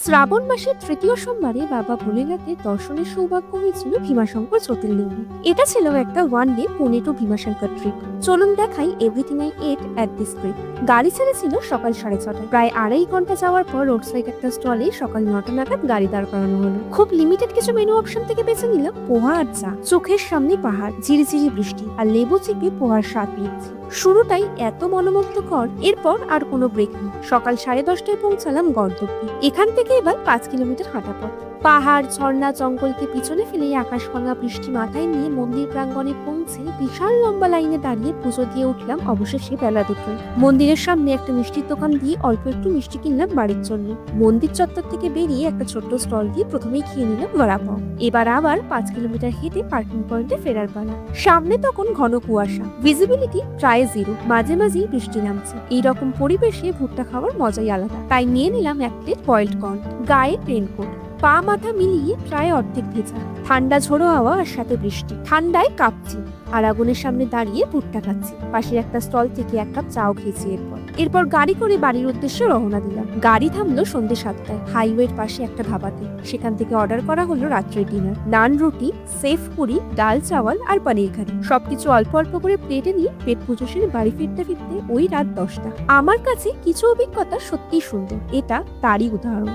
শ্রাবণ মাসের তৃতীয় সোমবারে বাবা ভোলেনাথের দর্শনের সৌভাগ্য হয়েছিল ভীমাশঙ্কর জ্যোতির্লিঙ্গে। এটা ছিল একটা one day Pune to Bhimashankar trip. চলুন দেখাই everything I ate at this trip. গাড়ি ছেড়েছিল সকাল 6:30টায়। প্রায় 2.5 ঘন্টা যাওয়ার পর রোড সাইড একটা স্টলে সকাল 9টা নাগাদ গাড়ি দাঁড় করানো হলো। খুব লিমিটেড কিছু মেনু অপশন থেকে বেছে নিলাম পোহা আর চা। চোখের সামনে পাহাড়, ঝিরিঝিরি বৃষ্টি আর লেবু চিপে পোহার স্বাদ পেয়েছি। শুরুটাই এত মনোমুগ্ধকর, এরপর আর কোনো ব্রেক নেই। সকাল 10:30টায় পৌঁছালাম গন্তব্যে। এখান থেকে এবার 5 কিলোমিটার হাঁটা পথ। পাহাড়, ঝর্ণা, জঙ্গলকে পিছনে ফেলে আকাশভাঙা বৃষ্টি মাথায় নিয়ে মন্দির প্রাঙ্গণে পৌঁছে বিশাল লম্বা লাইনে দাঁড়িয়ে পুজো দিয়ে উঠলাম অবশেষে বেলা 2টোয়। মন্দিরের সামনে একটা মিষ্টির দোকান দিয়ে অল্প একটু মিষ্টি কিনলাম বাড়ির জন্য। মন্দির চত্বর থেকে বেরিয়ে একটা ছোট্ট স্টল দিয়ে প্রথমেই খেয়ে নিলাম বড়াপাও। এবার আবার 5 কিলোমিটার হেঁটে পার্কিং পয়েন্টে ফেরার পালা। সামনে তখন ঘন কুয়াশা, ভিজিবিলিটি প্রায় 0, মাঝে মাঝেই বৃষ্টি নামছে। এইরকম পরিবেশে ভুট্টা খাওয়ার মজাই আলাদা। তাই নিয়ে নিলাম 1 প্লেট বয়েলড কর্ন। গায়ে রেনকোট, পা মাথা মিলিয়ে প্রায় অর্ধেক ভেজা। ঠান্ডা ঝোড়ো হাওয়া আর সাথে বৃষ্টি। ঠান্ডায় কাঁপছি আর আগুনের সামনে দাঁড়িয়ে ভুট্টা খাচ্ছি। পাশের একটা স্টল থেকে 1 কাপ চাও খেয়েছি। এরপর গাড়ি করে বাড়ির উদ্দেশ্যে রওনা দিলাম। গাড়ি থামলো সন্ধ্যে 7টায় হাইওয়ের পাশে একটা ধাবাতে। সেখান থেকে অর্ডার করা হলো রাত্রের ডিনার। নান রুটি, সেফ পুরি, ডাল চাওয়াল আর পনির কারি। সবকিছু অল্প অল্প করে প্লেটে নিয়ে পেট পুজো সেরে বাড়ি ফিরতে ফিরতে ওই রাত 10টা। আমার কাছে কিছু অভিজ্ঞতা সত্যিই সুন্দর, এটা তারই উদাহরণ।